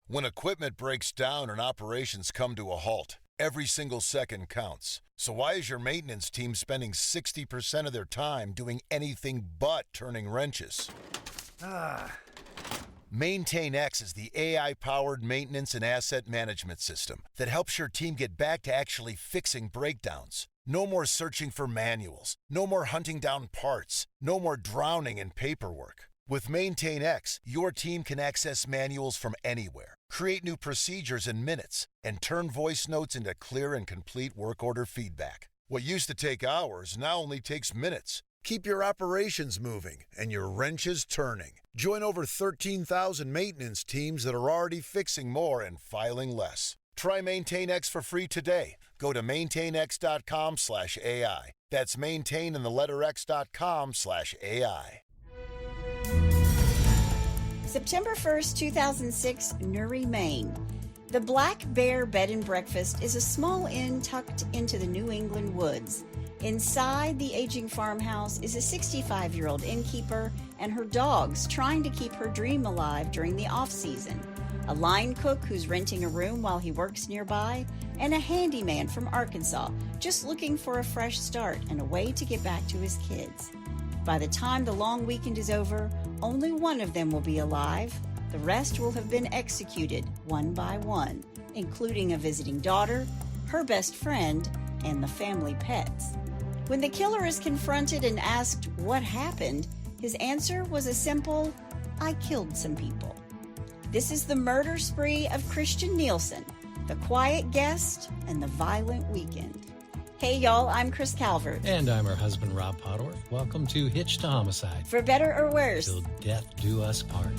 When equipment breaks down and operations come to a halt, every single second counts. So why is your maintenance team spending 60% of their time doing anything but turning wrenches? MaintainX is the AI-powered maintenance and asset management system that helps your team get back to actually fixing breakdowns. No more searching for manuals, no more hunting down parts, no more drowning in paperwork. With MaintainX, your team can access manuals from anywhere, create new procedures in minutes, and turn voice notes into clear and complete work order feedback. What used to take hours now only takes minutes. Keep your operations moving and your wrenches turning. Join over 13,000 maintenance teams that are already fixing more and filing less. Try MaintainX for free today. Go to maintainx.com/AI. That's maintain and the letter x.com/AI. September 1st, 2006, Newry, Maine. The Black Bear Bed and Breakfast is a small inn tucked into the New England woods. Inside the aging farmhouse is a 65-year-old innkeeper and her dogs trying to keep her dream alive during the off-season. A line cook who's renting a room while he works nearby, and a handyman from Arkansas just looking for a fresh start and a way to get back to his kids. By the time the long weekend is over, only one of them will be alive. The rest will have been executed one by one, including a visiting daughter, her best friend, and the family pets. When the killer is confronted and asked what happened, his answer was a simple, "I killed some people." This is the murder spree of Christian Nielsen, the quiet guest, and the violent weekend. Hey y'all, I'm Chris Calvert. And I'm her husband, Rob Podorf. Welcome to Hitched to Homicide. For better or worse. Till death do us part.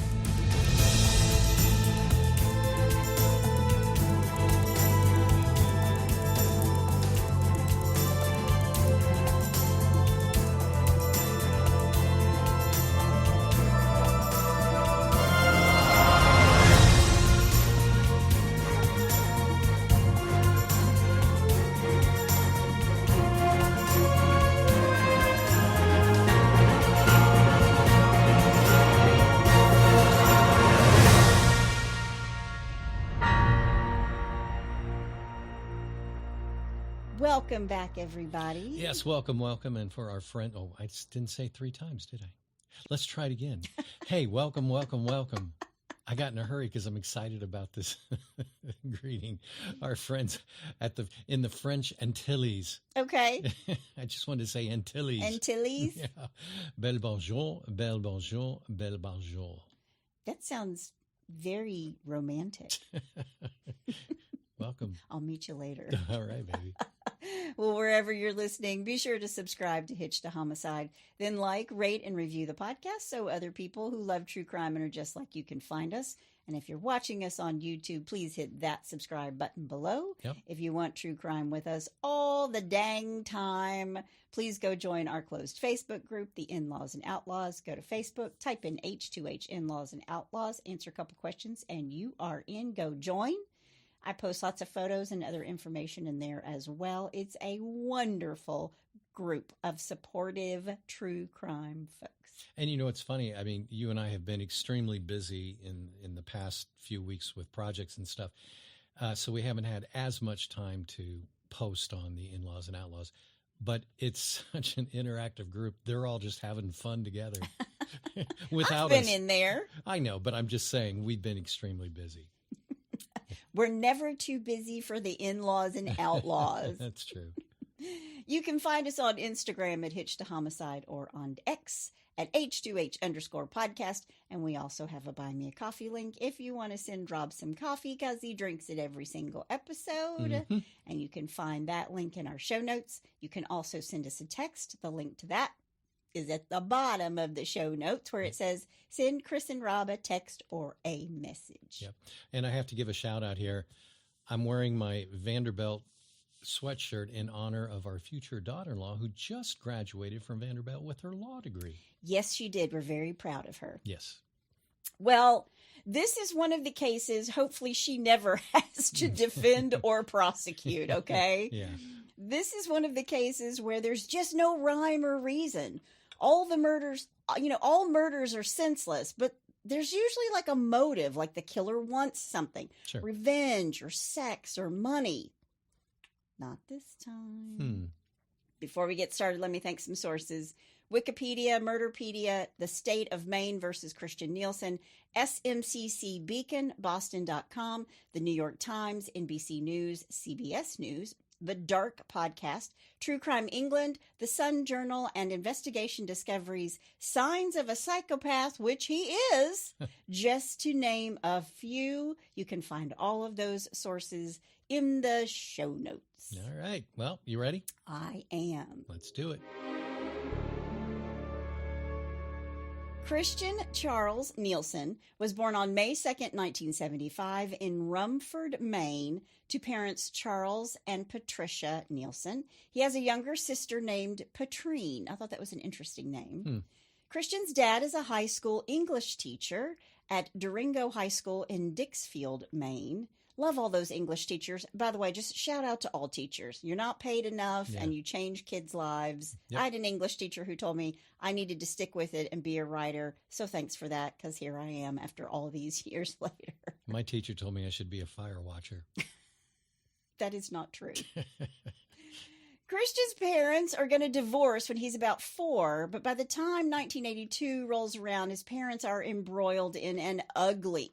Welcome back, everybody. Yes, welcome. And for our friend, I just didn't say 3 times, did I? Let's try it again. Hey, welcome. I got in a hurry because I'm excited about this greeting our friends in the French Antilles. Okay. I just wanted to say Antilles. Antilles? Yeah. Bel bonjour, bel bonjour, bel bonjour. That sounds very romantic. Welcome. I'll meet you later. All right, baby. Well, wherever you're listening, be sure to subscribe to Hitched to Homicide. Then like, rate, and review the podcast so other people who love true crime and are just like you can find us. And if you're watching us on YouTube, please hit that subscribe button below. Yep. If you want true crime with us all the dang time, please go join our closed Facebook group, The In-Laws and Outlaws. Go to Facebook, type in H2H In-Laws and Outlaws, answer a couple questions, and you are in. Go join. I post lots of photos and other information in there as well. It's a wonderful group of supportive true crime folks. And you know, it's funny. I mean, you and I have been extremely busy in the past few weeks with projects and stuff. So we haven't had as much time to post on the In-Laws and Outlaws. But it's such an interactive group. They're all just having fun together without I've been us. in there. I know, but I'm just saying we've been extremely busy. We're never too busy for the In-Laws and Outlaws. That's true. You can find us on Instagram at Hitched to Homicide or on X at H2H_podcast. And we also have a Buy Me a Coffee link if you want to send Rob some coffee because he drinks it every single episode. Mm-hmm. And you can find that link in our show notes. You can also send us a text. The link to that is at the bottom of the show notes where it says, send Chris and Rob a text or a message. Yep. And I have to give a shout out here. I'm wearing my Vanderbilt sweatshirt in honor of our future daughter-in-law who just graduated from Vanderbilt with her law degree. Yes, she did. We're very proud of her. Yes. Well, this is one of the cases, hopefully she never has to defend or prosecute, okay? Yeah. This is one of the cases where there's just no rhyme or reason. All the murders, all murders are senseless, but there's usually like a motive, like the killer wants something. Sure. Revenge or sex or money. Not this time. Before we get started, let me thank some sources. Wikipedia, Murderpedia, The State of Maine versus Christian Nielsen, SMCC Beacon, Boston.com, The New York Times, NBC News, CBS News, The Dark Podcast, True Crime England, The Sun Journal, and Investigation Discoveries, Signs of a Psychopath, which he is, just to name a few. You can find all of those sources in the show notes. All right. Well, you ready? I am. Let's do it. Christian Charles Nielsen was born on May 2nd, 1975 in Rumford, Maine, to parents Charles and Patricia Nielsen. He has a younger sister named Patrine. I thought that was an interesting name. Christian's dad is a high school English teacher at Durango High School in Dixfield, Maine. Love all those English teachers. By the way, just shout out to all teachers. You're not paid enough and you change kids' lives. Yep. I had an English teacher who told me I needed to stick with it and be a writer. So thanks for that, because here I am after all these years later. My teacher told me I should be a fire watcher. That is not true. Christian's parents are going to divorce when he's about 4, but by the time 1982 rolls around, his parents are embroiled in an ugly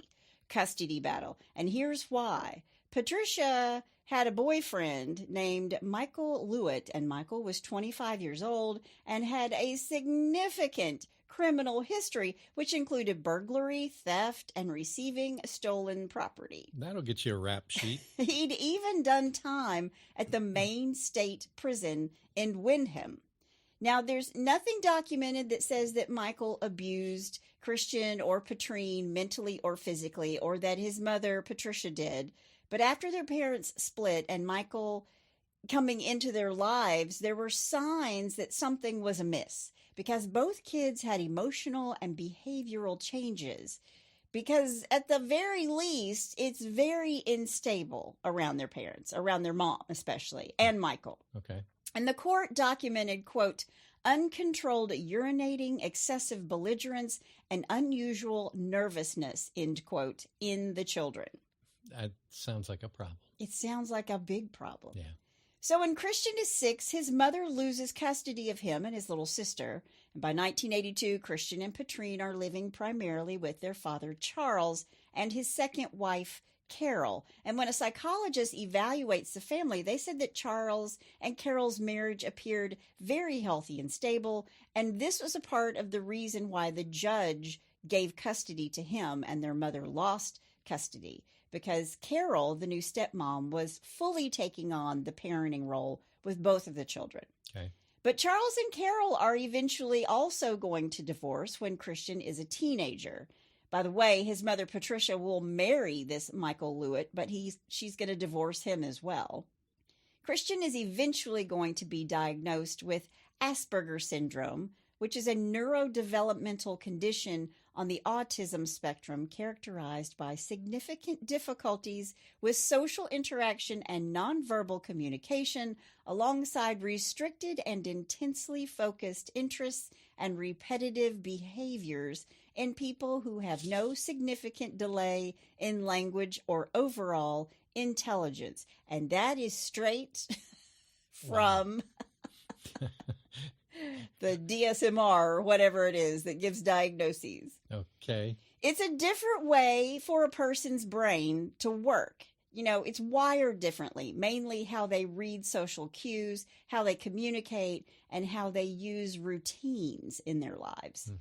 custody battle. And here's why. Patricia had a boyfriend named Michael Lewitt, and Michael was 25 years old and had a significant criminal history, which included burglary, theft, and receiving stolen property. That'll get you a rap sheet. He'd even done time at the Maine State Prison in Windham. Now, there's nothing documented that says that Michael abused Christian or Patrine mentally or physically, or that his mother, Patricia, did. But after their parents split and Michael coming into their lives, there were signs that something was amiss, because both kids had emotional and behavioral changes. Because at the very least, it's very unstable around their parents, around their mom especially, and Michael. Okay. And the court documented, quote, uncontrolled urinating, excessive belligerence, and unusual nervousness, end quote, in the children. That sounds like a problem. It sounds like a big problem. Yeah. So when Christian is 6, his mother loses custody of him and his little sister. And by 1982, Christian and Patrine are living primarily with their father, Charles, and his second wife, Carol. And when a psychologist evaluates the family, they said that Charles and Carol's marriage appeared very healthy and stable. And this was a part of the reason why the judge gave custody to him and their mother lost custody, because Carol, the new stepmom, was fully taking on the parenting role with both of the children. Okay. But Charles and Carol are eventually also going to divorce when Christian is a teenager. By the way, his mother, Patricia, will marry this Michael Lewitt, but she's going to divorce him as well. Christian is eventually going to be diagnosed with Asperger's syndrome, which is a neurodevelopmental condition on the autism spectrum characterized by significant difficulties with social interaction and nonverbal communication, alongside restricted and intensely focused interests and repetitive behaviors in people who have no significant delay in language or overall intelligence. And that is straight from the DSM or whatever it is that gives diagnoses. Okay. It's a different way for a person's brain to work. You know, it's wired differently, mainly how they read social cues, how they communicate, and how they use routines in their lives.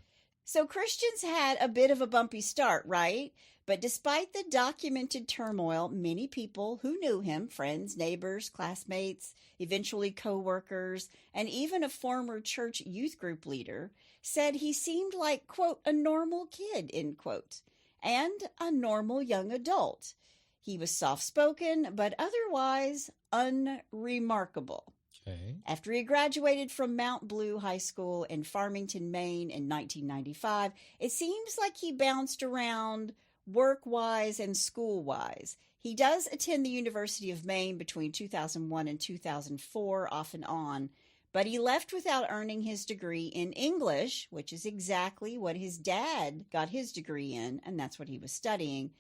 So Christian's had a bit of a bumpy start, right? But despite the documented turmoil, many people who knew him, friends, neighbors, classmates, eventually co-workers, and even a former church youth group leader, said he seemed like, quote, a normal kid, end quote, and a normal young adult. He was soft-spoken, but otherwise unremarkable. Okay. After he graduated from Mount Blue High School in Farmington, Maine in 1995, it seems like he bounced around work-wise and school-wise. He does attend the University of Maine between 2001 and 2004, off and on, But he left without earning his degree in English, which is exactly what his dad got his degree in, and that's what he was studying.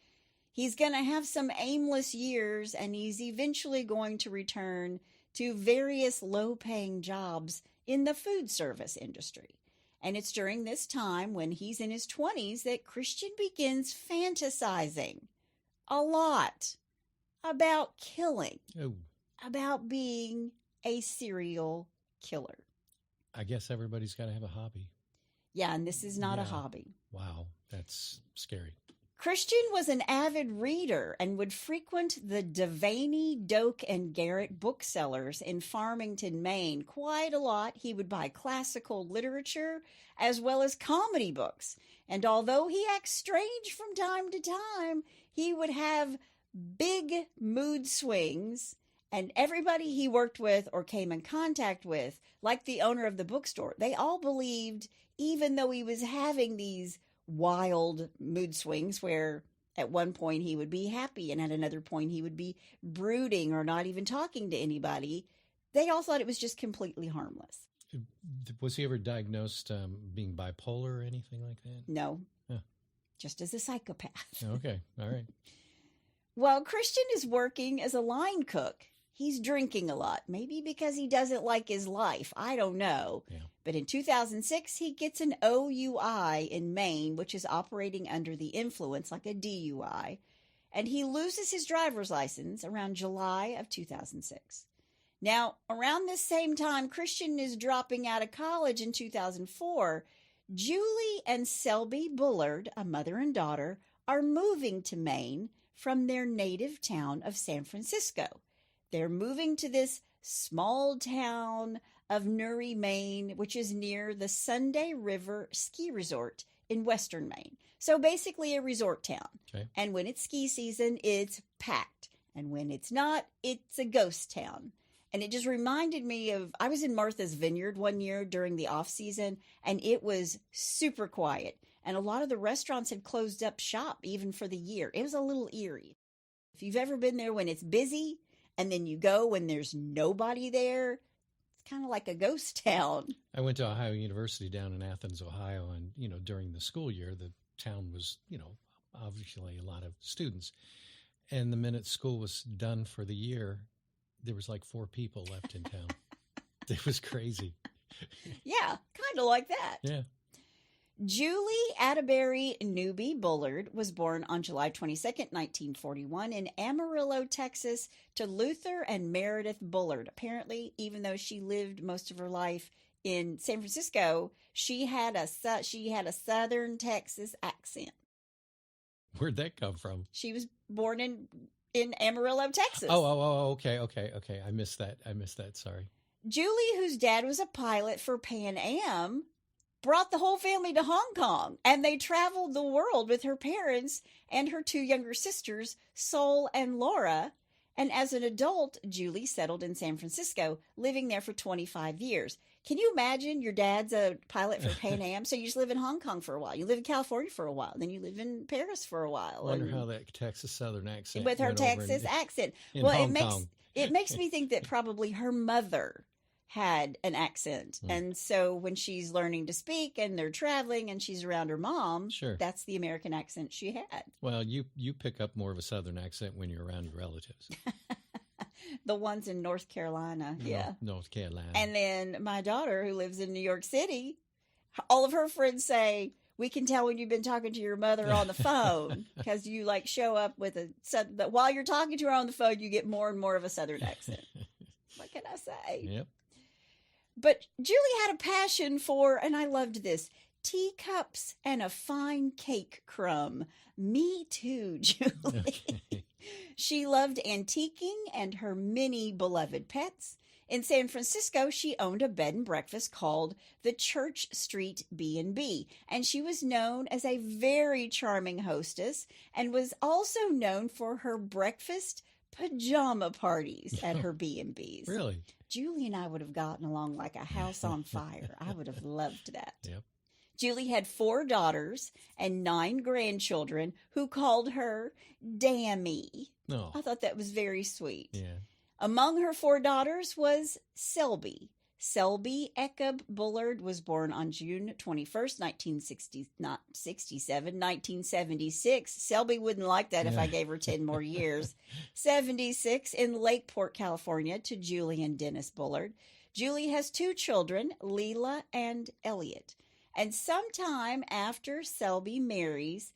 He's going to have some aimless years, and he's eventually going to return to various low-paying jobs in the food service industry. And it's during this time, when he's in his 20s, that Christian begins fantasizing a lot about killing, about being a serial killer. I guess everybody's got to have a hobby. Yeah, and this is not a hobby. Wow, that's scary. Christian was an avid reader and would frequent the Devaney, Doak, and Garrett booksellers in Farmington, Maine quite a lot. He would buy classical literature as well as comedy books. And although he acts strange from time to time, he would have big mood swings. And everybody he worked with or came in contact with, like the owner of the bookstore, they all believed, even though he was having these wild mood swings where at one point he would be happy and at another point he would be brooding or not even talking to anybody, they all thought it was just completely harmless. Was he ever diagnosed being bipolar or anything like that? No, just as a psychopath. Okay, all right. While Christian is working as a line cook, he's drinking a lot, maybe because he doesn't like his life. I don't know. Yeah. But in 2006, he gets an OUI in Maine, which is operating under the influence, like a DUI. And he loses his driver's license around July of 2006. Now, around this same time, Christian is dropping out of college in 2004. Julie and Selby Bullard, a mother and daughter, are moving to Maine from their native town of San Francisco. They're moving to this small town of Newry, Maine, which is near the Sunday River Ski Resort in western Maine. So basically a resort town. Okay. And when it's ski season, it's packed. And when it's not, it's a ghost town. And it just reminded me of, I was in Martha's Vineyard one year during the off season, and it was super quiet. And a lot of the restaurants had closed up shop even for the year. It was a little eerie. If you've ever been there when it's busy, and then you go when there's nobody there, it's kind of like a ghost town. I went to Ohio University down in Athens, Ohio, and, during the school year, the town was, obviously a lot of students. And the minute school was done for the year, there was like 4 people left in town. It was crazy. Yeah, kind of like that. Yeah. Julie Atterbury Newby Bullard was born on July 22nd, 1941 in Amarillo, Texas, to Luther and Meredith Bullard. Apparently, even though she lived most of her life in San Francisco, she had a Southern Texas accent. Where'd that come from? She was born in Amarillo, Texas. Okay. I missed that. Sorry. Julie, whose dad was a pilot for Pan Am, brought the whole family to Hong Kong, and they traveled the world with her parents and her 2 younger sisters, Sol and Laura. And as an adult, Julie settled in San Francisco, living there for 25 years. Can you imagine your dad's a pilot for Pan Am? So you just live in Hong Kong for a while. You live in California for a while. Then you live in Paris for a while. I wonder how that Texas Southern accent with her Texas accent. Well, it makes me think that probably her mother had an accent. And so when she's learning to speak and they're traveling and she's around her mom, sure, that's the American accent she had. Well, you pick up more of a Southern accent when you're around your relatives. The ones in North Carolina. Yeah. North Carolina. And then my daughter, who lives in New York City, all of her friends say, we can tell when you've been talking to your mother on the phone because you show up with while you're talking to her on the phone, you get more and more of a Southern accent. What can I say? Yep. But Julie had a passion for, and I loved this, teacups and a fine cake crumb. Me too, Julie. Okay. She loved antiquing and her many beloved pets. In San Francisco, she owned a bed and breakfast called the Church Street B&B, and she was known as a very charming hostess and was also known for her breakfast pajama parties at her B&Bs. Really? Julie and I would have gotten along like a house on fire. I would have loved that. Yep. Julie had 4 daughters and 9 grandchildren who called her Dammy. Oh. I thought that was very sweet. Yeah. Among her 4 daughters was Selby. Selby Bullard was born on June 21st, 1976. Selby wouldn't like that if I gave her 10 more years. 76 in Lakeport, California, to Julie and Dennis Bullard. Julie has 2 children, Leela and Elliot. And sometime after Selby marries,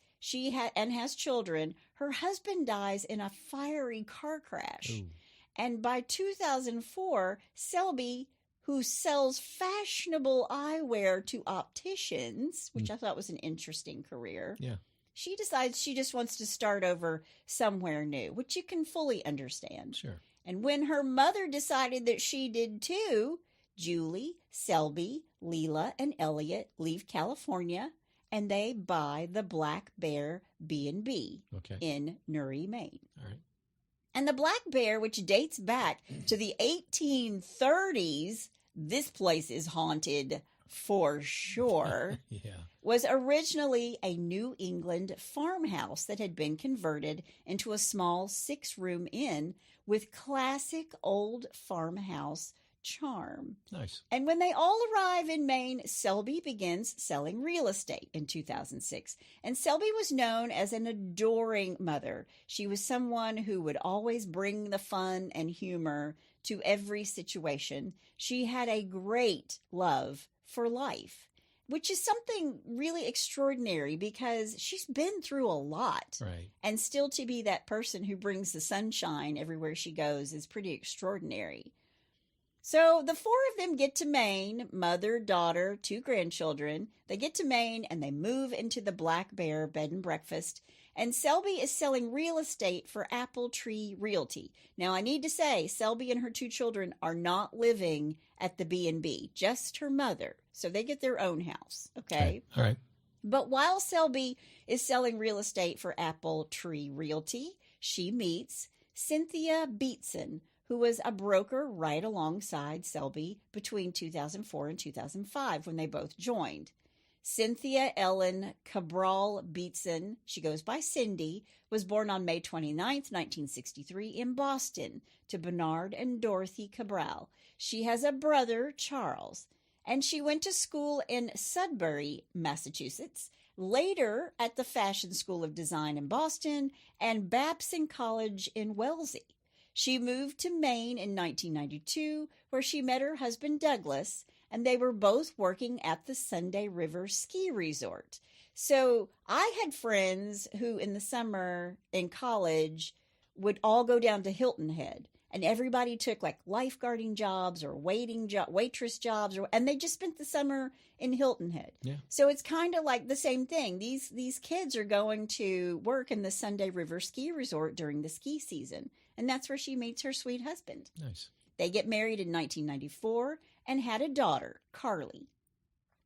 and has children, her husband dies in a fiery car crash. Ooh. And by 2004, Selby, who sells fashionable eyewear to opticians, which I thought was an interesting career. Yeah. She decides she just wants to start over somewhere new, which you can fully understand. Sure. And when her mother decided that she did too, Julie, Selby, Leela, and Elliot leave California, and they buy the Black Bear B&B in Newry, Maine. All right. And the Black Bear, which dates back to the 1830s, this place is haunted for sure, was originally a New England farmhouse that had been converted into a small 6-room inn with classic old farmhouse charm. Nice. And when they all arrive in Maine, Selby begins selling real estate in 2006. And Selby was known as an adoring mother. She was someone who would always bring the fun and humor to every situation. She had a great love for life, which is something really extraordinary because she's been through a lot. Right. And still to be that person who brings the sunshine everywhere she goes is pretty extraordinary. So the 4 of them get to Maine, mother, daughter, 2 grandchildren. They get to Maine and they move into the Black Bear Bed and Breakfast. And Selby is selling real estate for Apple Tree Realty. Now, I need to say, Selby and her 2 children are not living at the B&B, just her mother. So they get their own house, okay? All right. But while Selby is selling real estate for Apple Tree Realty, she meets Cynthia Beatson, who was a broker right alongside Selby between 2004 and 2005 when they both joined. Cynthia Ellen Cabral Beatson, she goes by Cindy, was born on May 29th, 1963 in Boston to Bernard and Dorothy Cabral. She has a brother, Charles, and she went to school in Sudbury, Massachusetts, later at the Fashion School of Design in Boston and Babson College in Wellesley. She moved to Maine in 1992, where she met her husband, Douglas, and they were both working at the Sunday River Ski Resort. So I had friends who in the summer in college would all go down to Hilton Head, and everybody took like lifeguarding jobs or waitress jobs, and they just spent the summer in Hilton Head. Yeah. So it's kind of like the same thing. These kids are going to work in the Sunday River Ski Resort during the ski season. And that's where she meets her sweet husband. Nice. They get married in 1994 and had a daughter, Carly.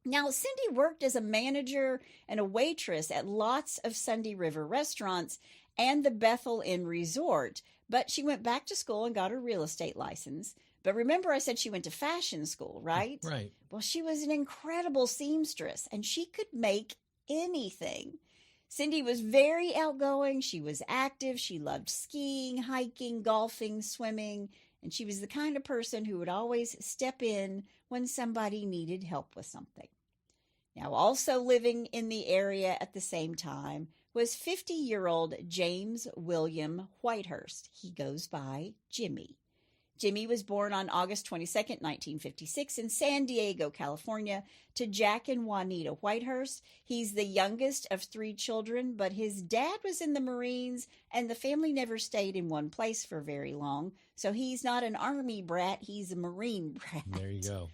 Now, Cindy worked as a manager and a waitress at lots of Sunday River restaurants and the Bethel Inn Resort, but she went back to school and got her real estate license. But remember I said she went to fashion school, right? Right. Well, she was an incredible seamstress, and she could make anything. Cindy was very outgoing. She was active. She loved skiing, hiking, golfing, swimming, and she was the kind of person who would always step in when somebody needed help with something. Now, also living in the area at the same time was 50-year-old James William Whitehurst. He goes by Jimmy. Jimmy was born on August 22nd, 1956 in San Diego, California, to Jack and Juanita Whitehurst. He's the youngest of 3 children, but his dad was in the Marines, and the family never stayed in one place for very long. So he's not an Army brat, he's a Marine brat. There you go.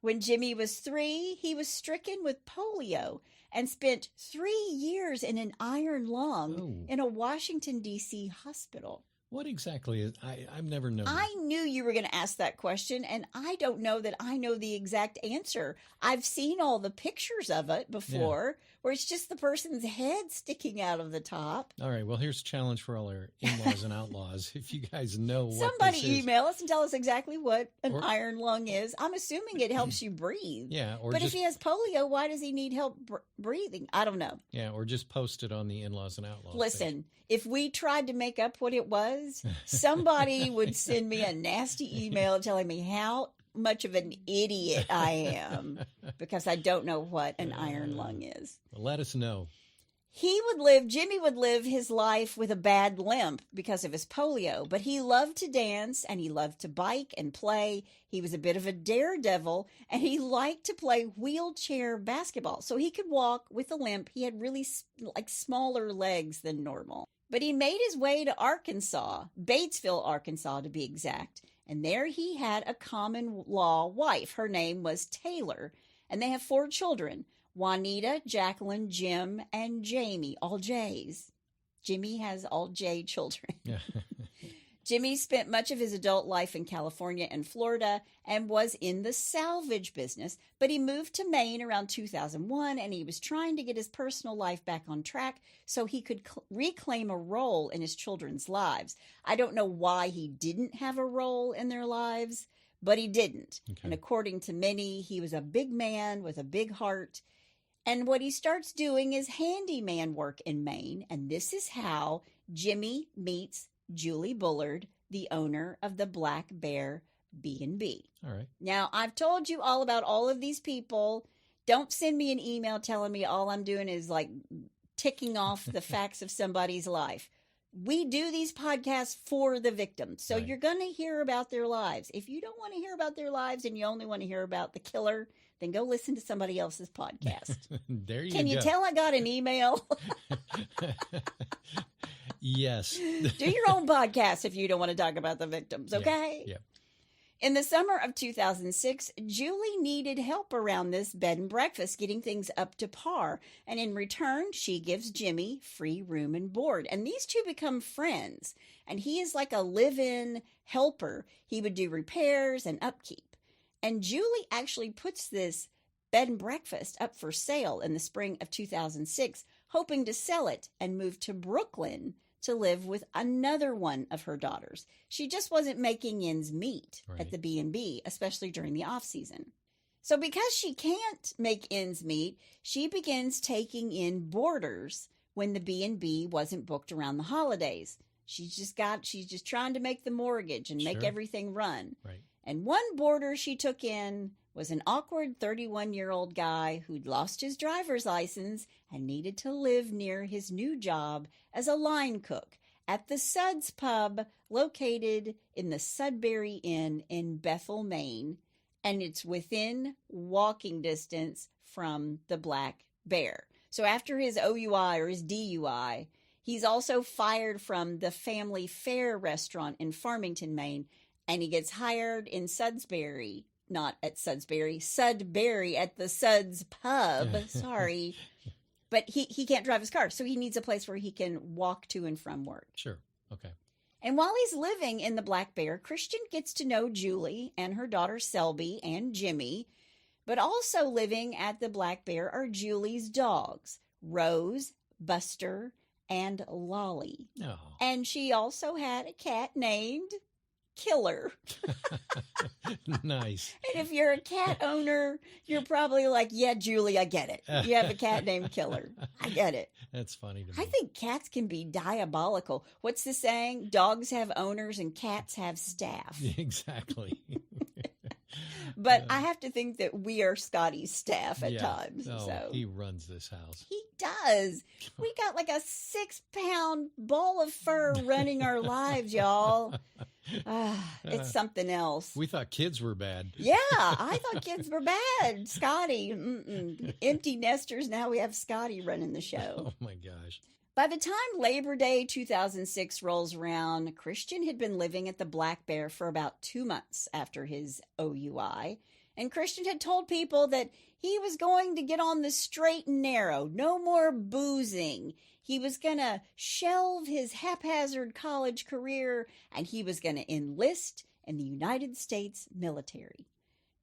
When Jimmy was 3, he was stricken with polio and spent 3 years in an iron lung in a Washington, D.C. hospital. What exactly is, I've never known. I knew you were going to ask that question, and I don't know that I know the exact answer. I've seen all the pictures of it before, where it's just the person's head sticking out of the top. All right, well, here's a challenge for all our in-laws and outlaws. If you guys know what Somebody this is. email us and tell us exactly what an iron lung is. I'm assuming it helps you breathe. Yeah. But if he has polio, why does he need help breathing? I don't know. Yeah, or just post it on the in-laws and outlaws. Listen, if we tried to make up what it was, somebody would send me a nasty email telling me how much of an idiot I am because I don't know what an iron lung is. Let us know. Jimmy would live his life with a bad limp because of his polio, but he loved to dance and he loved to bike and play. He was a bit of a daredevil and he liked to play wheelchair basketball. So he could walk with a limp. He had really smaller legs than normal. But he made his way to Arkansas, Batesville, Arkansas to be exact. And there he had a common law wife. Her name was Taylor. And they have 4 children. Juanita, Jacqueline, Jim, and Jamie, all J's. Jimmy has all J children. Yeah. Jimmy spent much of his adult life in California and Florida and was in the salvage business, but he moved to Maine around 2001 and he was trying to get his personal life back on track so he could reclaim a role in his children's lives. I don't know why he didn't have a role in their lives, but he didn't. Okay. And according to many, he was a big man with a big heart. And what he starts doing is handyman work in Maine. And this is how Jimmy meets Julie Bullard, the owner of the Black Bear B&B. All right. Now, I've told you all about all of these people. Don't send me an email telling me all I'm doing is like ticking off the facts of somebody's life. We do these podcasts for the victims. So You're going to hear about their lives. If you don't want to hear about their lives and you only want to hear about the killer, then go listen to somebody else's podcast. There you go. Can you tell I got an email? Yes. Do your own podcast if you don't want to talk about the victims, okay? Yeah. In the summer of 2006, Julie needed help around this bed and breakfast, getting things up to par. And in return, she gives Jimmy free room and board. And these two become friends. And he is like a live-in helper. He would do repairs and upkeep. And Julie actually puts this bed and breakfast up for sale in the spring of 2006, hoping to sell it and move to Brooklyn to live with another one of her daughters. She just wasn't making ends meet at the B&B, especially during the off season. So because she can't make ends meet, she begins taking in boarders when the B&B wasn't booked around the holidays. She's just trying to make the mortgage and make everything run. Right. And one boarder she took in was an awkward 31-year-old guy who'd lost his driver's license and needed to live near his new job as a line cook at the Suds Pub located in the Sudbury Inn in Bethel, Maine, and it's within walking distance from the Black Bear. So after his OUI or his DUI, he's also fired from the Family Fare restaurant in Farmington, Maine, and he gets hired in Sudbury, not at Sudbury at the Suds Pub. Sorry. But he can't drive his car, so he needs a place where he can walk to and from work. Sure. Okay. And while he's living in the Black Bear, Christian gets to know Julie and her daughter Selby and Jimmy. But also living at the Black Bear are Julie's dogs, Rose, Buster, and Lolly. Oh. And she also had a cat named Killer. Nice. And if you're a cat owner, you're probably like, yeah, Julie, I get it. You have a cat named Killer. I get it. That's funny to me. I think cats can be diabolical. What's the saying? Dogs have owners and cats have staff. Exactly. But I have to think that we are Scotty's staff at times. Oh, so he runs this house. He does. We got like a 6-pound ball of fur running our lives, y'all. It's something else. We thought kids were bad. Yeah, I thought kids were bad. Scotty, empty nesters. Now we have Scotty running the show. Oh my gosh. By the time Labor Day 2006 rolls around, Christian had been living at the Black Bear for about 2 months after his OUI. And Christian had told people that he was going to get on the straight and narrow. No more boozing. He was going to shelve his haphazard college career and he was going to enlist in the United States military.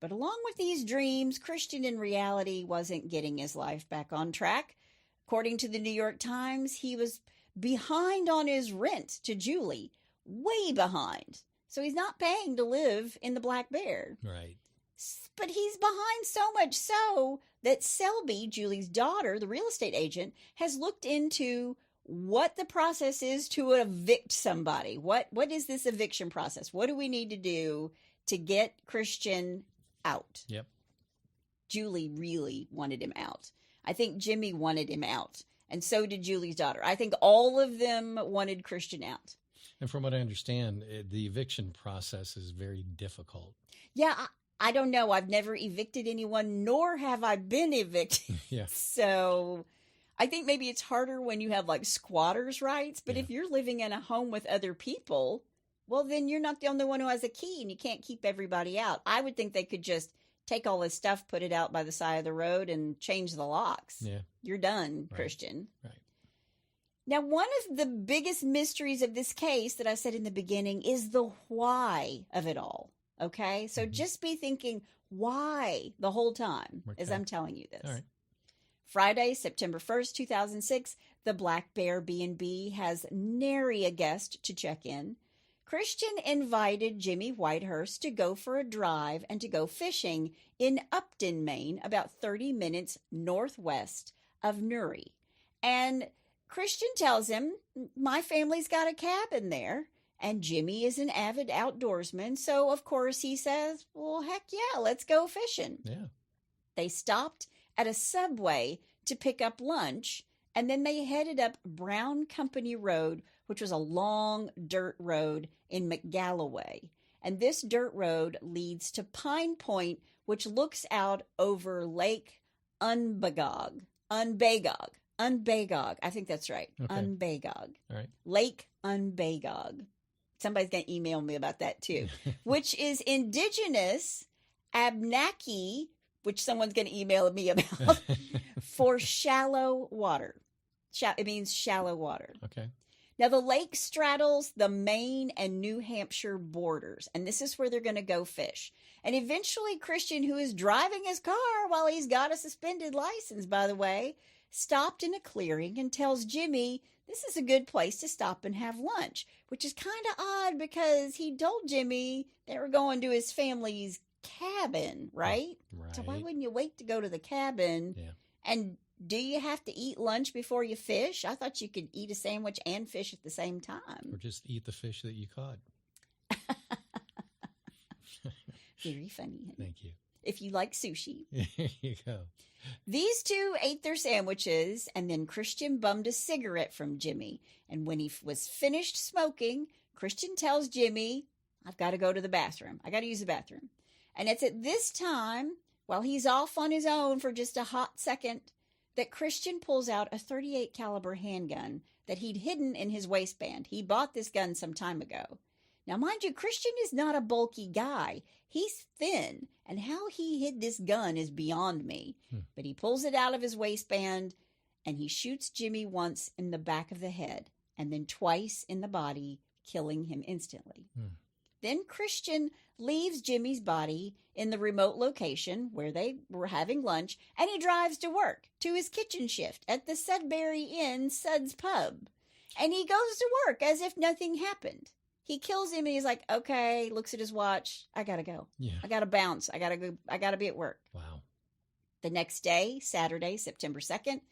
But along with these dreams, Christian in reality wasn't getting his life back on track. According to the New York Times, he was behind on his rent to Julie, way behind. So he's not paying to live in the Black Bear. Right. But he's behind so much so that Selby, Julie's daughter, the real estate agent, has looked into what the process is to evict somebody. What is this eviction process? What do we need to do to get Christian out. Yep. Julie really wanted him out. I think Jimmy wanted him out. And so did Julie's daughter. I think all of them wanted Christian out. And from what I understand, the eviction process is very difficult. Yeah, I don't know. I've never evicted anyone, nor have I been evicted. Yeah. So I think maybe it's harder when you have like squatters' rights. But if you're living in a home with other people, well, then you're not the only one who has a key and you can't keep everybody out. I would think they could just take all this stuff, put it out by the side of the road and change the locks. Yeah. You're done, Right. Christian. Right. Now, one of the biggest mysteries of this case that I said in the beginning is the why of it all. Okay? So just be thinking why the whole time as I'm telling you this. All right. Friday, September 1st, 2006, the Black Bear B&B has nary a guest to check in. Christian invited Jimmy Whitehurst to go for a drive and to go fishing in Upton, Maine, about 30 minutes northwest of Newry. And Christian tells him, my family's got a cabin there. And Jimmy is an avid outdoorsman. So, of course, he says, well, heck yeah, let's go fishing. Yeah. They stopped at a Subway to pick up lunch. And then they headed up Brown Company Road, which was a long dirt road in McGalloway. And this dirt road leads to Pine Point, which looks out over Lake Unbagog. I think that's right. Okay. Unbagog. All right. Lake Unbagog. Somebody's going to email me about that too, which is indigenous Abnaki, which someone's going to email me about, for shallow water. It means shallow water. Okay. Now, the lake straddles the Maine and New Hampshire borders, and this is where they're going to go fish. And eventually, Christian, who is driving his car while he's got a suspended license, by the way, stopped in a clearing and tells Jimmy this is a good place to stop and have lunch, which is kind of odd because he told Jimmy they were going to his family's cabin, right? Right. So why wouldn't you wait to go to the cabin? Yeah. And do you have to eat lunch before you fish? I thought you could eat a sandwich and fish at the same time. Or just eat the fish that you caught. Very funny. Thank you. If you like sushi. There you go. These two ate their sandwiches, and then Christian bummed a cigarette from Jimmy. And when he was finished smoking, Christian tells Jimmy, I've got to go to the bathroom. I got to use the bathroom. And it's at this time, while he's off on his own for just a hot second, that Christian pulls out a .38 caliber handgun that he'd hidden in his waistband. He bought this gun some time ago. Now, mind you, Christian is not a bulky guy. He's thin, and how he hid this gun is beyond me. But he pulls it out of his waistband, and he shoots Jimmy once in the back of the head, and then twice in the body, killing him instantly. Then Christian leaves Jimmy's body in the remote location where they were having lunch, and he drives to work, to his kitchen shift at the Sudbury Inn Suds Pub. And he goes to work as if nothing happened. He kills him and he's like, okay, looks at his watch. I got to go. Yeah. I got to bounce. I got to go. I got to be at work. Wow. The next day, Saturday, September 2nd,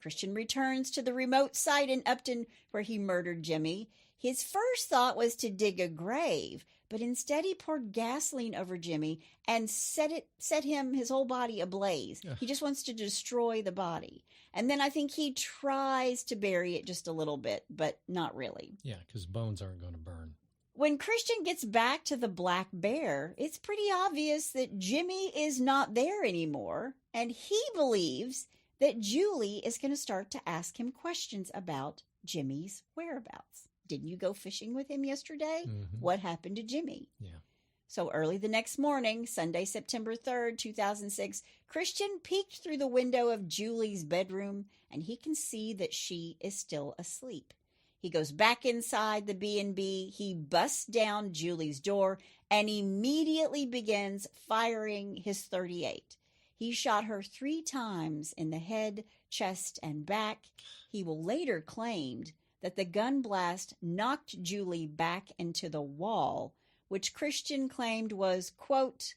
Christian returns to the remote site in Upton where he murdered Jimmy. His first thought was to dig a grave, but instead he poured gasoline over Jimmy and set his whole body ablaze. Ugh. He just wants to destroy the body. And then I think he tries to bury it just a little bit, but not really. Yeah, because bones aren't going to burn. When Christian gets back to the Black Bear, it's pretty obvious that Jimmy is not there anymore, and he believes that Julie is going to start to ask him questions about Jimmy's whereabouts. Didn't you go fishing with him yesterday? Mhm. What happened to Jimmy? Yeah. So early the next morning, Sunday, September 3rd, 2006, Christian peeked through the window of Julie's bedroom, and he can see that she is still asleep. He goes back inside the B&B, he busts down Julie's door, and immediately begins firing his .38. He shot her 3 times in the head, chest, and back. He will later claim that the gun blast knocked Julie back into the wall, which Christian claimed was, quote,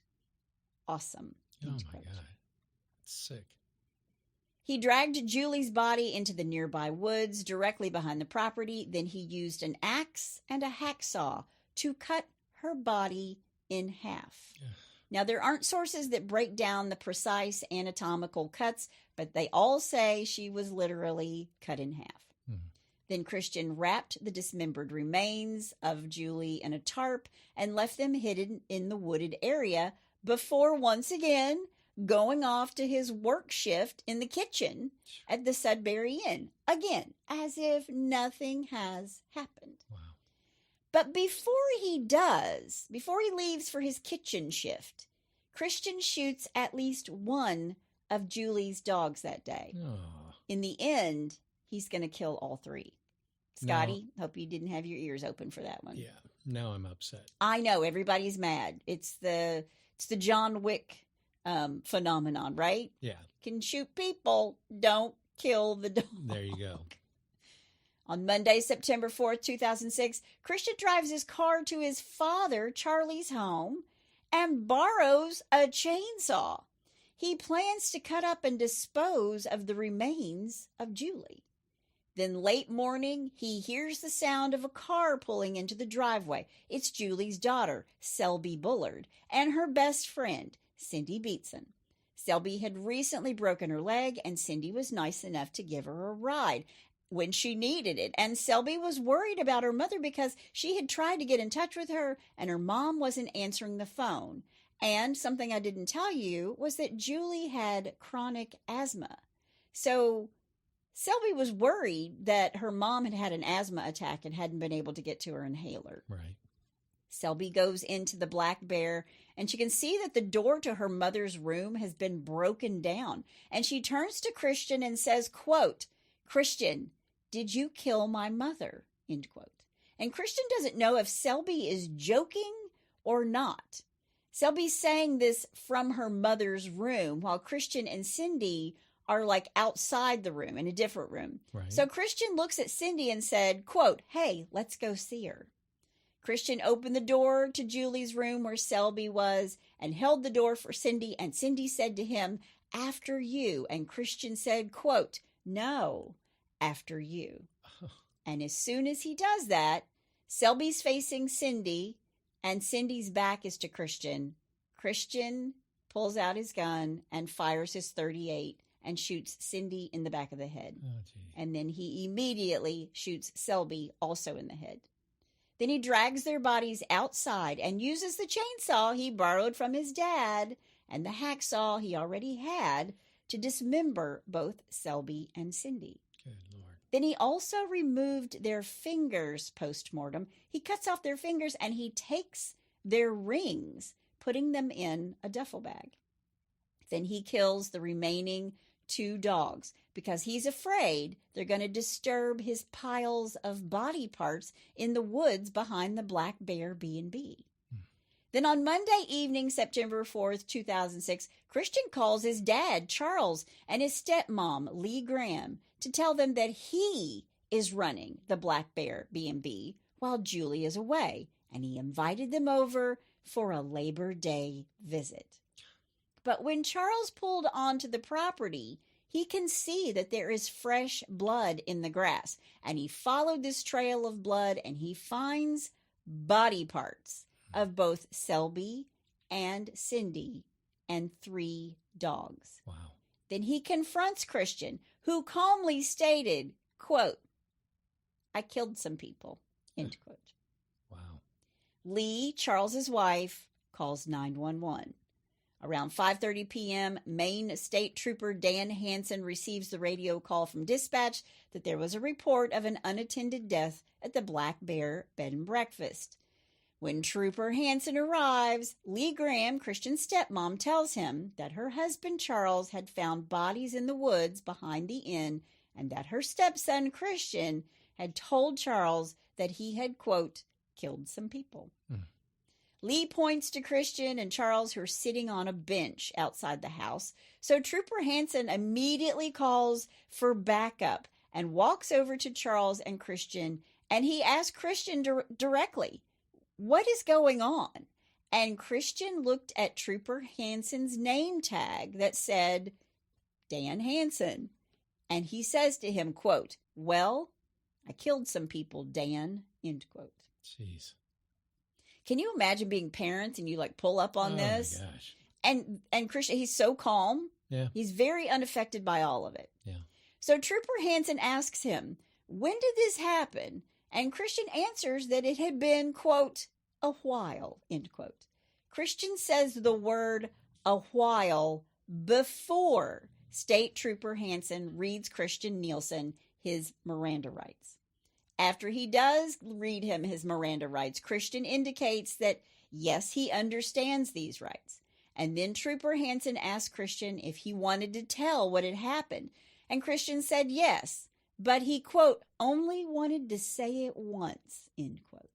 awesome. Oh, end my quote. God. That's sick. He dragged Julie's body into the nearby woods directly behind the property. Then he used an axe and a hacksaw to cut her body in half. Now, there aren't sources that break down the precise anatomical cuts, but they all say she was literally cut in half. Then Christian wrapped the dismembered remains of Julie in a tarp and left them hidden in the wooded area before once again going off to his work shift in the kitchen at the Sudbury Inn. Again, as if nothing has happened. Wow. But before he leaves for his kitchen shift, Christian shoots at least one of Julie's dogs that day. Oh. In the end, he's going to kill all three. Scotty, hope you didn't have your ears open for that one. Yeah, now I'm upset. I know, everybody's mad. It's the John Wick phenomenon, right? Yeah. Can shoot people, don't kill the dog. There you go. On Monday, September 4th, 2006, Christian drives his car to his father, Charlie's home, and borrows a chainsaw. He plans to cut up and dispose of the remains of Julie. Then late morning, he hears the sound of a car pulling into the driveway. It's Julie's daughter, Selby Bullard, and her best friend, Cindy Beatson. Selby had recently broken her leg, and Cindy was nice enough to give her a ride when she needed it. And Selby was worried about her mother because she had tried to get in touch with her, and her mom wasn't answering the phone. And something I didn't tell you was that Julie had chronic asthma. So Selby was worried that her mom had had an asthma attack and hadn't been able to get to her inhaler. Right. Selby goes into the Black Bear, and she can see that the door to her mother's room has been broken down. And she turns to Christian and says, quote, "Christian, did you kill my mother?" End quote. And Christian doesn't know if Selby is joking or not. Selby's saying this from her mother's room, while Christian and Cindy are like outside the room in a different room. Right. So Christian looks at Cindy and said, quote, "Hey, let's go see her." Christian opened the door to Julie's room where Selby was and held the door for Cindy. And Cindy said to him, "After you." And Christian said, quote, "No, after you." And as soon as he does that, Selby's facing Cindy and Cindy's back is to Christian. Christian pulls out his gun and fires his .38 and shoots Cindy in the back of the head. Oh, and then he immediately shoots Selby also in the head. Then he drags their bodies outside and uses the chainsaw he borrowed from his dad and the hacksaw he already had to dismember both Selby and Cindy. Good Lord. Then he also removed their fingers post-mortem. He cuts off their fingers and he takes their rings, putting them in a duffel bag. Then he kills the remaining 2 dogs because he's afraid they're going to disturb his piles of body parts in the woods behind the Black Bear B&B. Then on Monday evening, September 4th, 2006, Christian calls his dad, Charles, and his stepmom, Lee Graham, to tell them that he is running the Black Bear B&B while Julie is away, and he invited them over for a Labor Day visit. But when Charles pulled onto the property, he can see that there is fresh blood in the grass, and he followed this trail of blood, and he finds body parts of both Selby and Cindy and 3 dogs. Wow. Then he confronts Christian, who calmly stated, quote, "I killed some people," end quote. Wow. Lee, Charles's wife, calls 911. Around 5:30 p.m., Maine State Trooper Dan Hansen receives the radio call from dispatch that there was a report of an unattended death at the Black Bear Bed and Breakfast. When Trooper Hansen arrives, Lee Graham, Christian's stepmom, tells him that her husband Charles had found bodies in the woods behind the inn and that her stepson Christian had told Charles that he had, quote, "killed some people." Lee points to Christian and Charles, who are sitting on a bench outside the house. So Trooper Hansen immediately calls for backup and walks over to Charles and Christian, and he asks Christian directly, "What is going on?" And Christian looked at Trooper Hansen's name tag that said Dan Hansen, and he says to him, quote, "Well, I killed some people, Dan," end quote. Jeez. Can you imagine being parents and you like pull up on this? Oh my gosh. And Christian, he's so calm. Yeah. He's very unaffected by all of it. Yeah. So Trooper Hansen asks him, when did this happen? And Christian answers that it had been, quote, a while, end quote. Christian says the word a while before State Trooper Hansen reads Christian Nielsen his Miranda rights. After he does read him his Miranda rights, Christian indicates that, yes, he understands these rights. And then Trooper Hansen asked Christian if he wanted to tell what had happened. And Christian said yes, but he, quote, only wanted to say it once, end quote.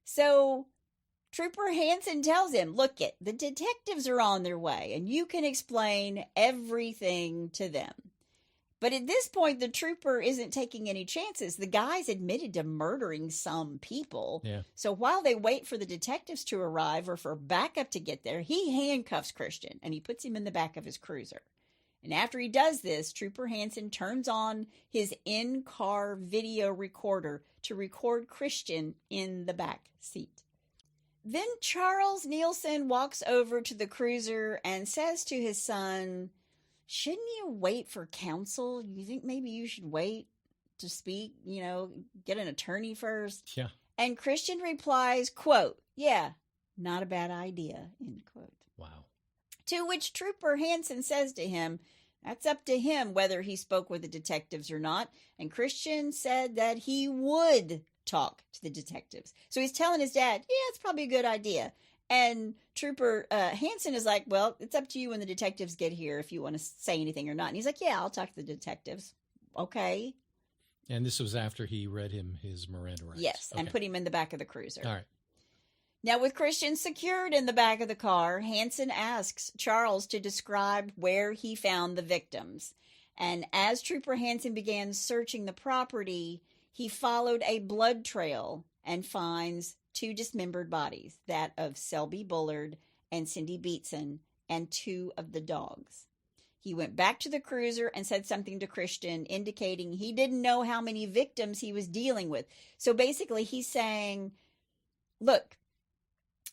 So Trooper Hansen tells him, look, the detectives are on their way, and you can explain everything to them. But at this point, the trooper isn't taking any chances. The guy's admitted to murdering some people. Yeah. So while they wait for the detectives to arrive or for backup to get there, he handcuffs Christian and he puts him in the back of his cruiser. And after he does this, Trooper Hansen turns on his in-car video recorder to record Christian in the back seat. Then Charles Nielsen walks over to the cruiser and says to his son, shouldn't you wait for counsel? You think maybe you should wait to speak, get an attorney first? Yeah. And Christian replies, quote, yeah, not a bad idea, end quote. Wow. To which Trooper Hansen says to him, that's up to him whether he spoke with the detectives or not. And Christian said that he would talk to the detectives. So he's telling his dad, yeah, it's probably a good idea. And Trooper Hansen is like, well, it's up to you when the detectives get here if you want to say anything or not. And he's like, yeah, I'll talk to the detectives. Okay. And this was after he read him his Miranda rights. Yes, okay. And put him in the back of the cruiser. All right. Now, with Christian secured in the back of the car, Hansen asks Charles to describe where he found the victims. And as Trooper Hansen began searching the property, he followed a blood trail and finds 2 dismembered bodies, that of Selby Bullard and Cindy Beatson, and 2 of the dogs. He went back to the cruiser and said something to Christian, indicating he didn't know how many victims he was dealing with. So basically he's saying, look,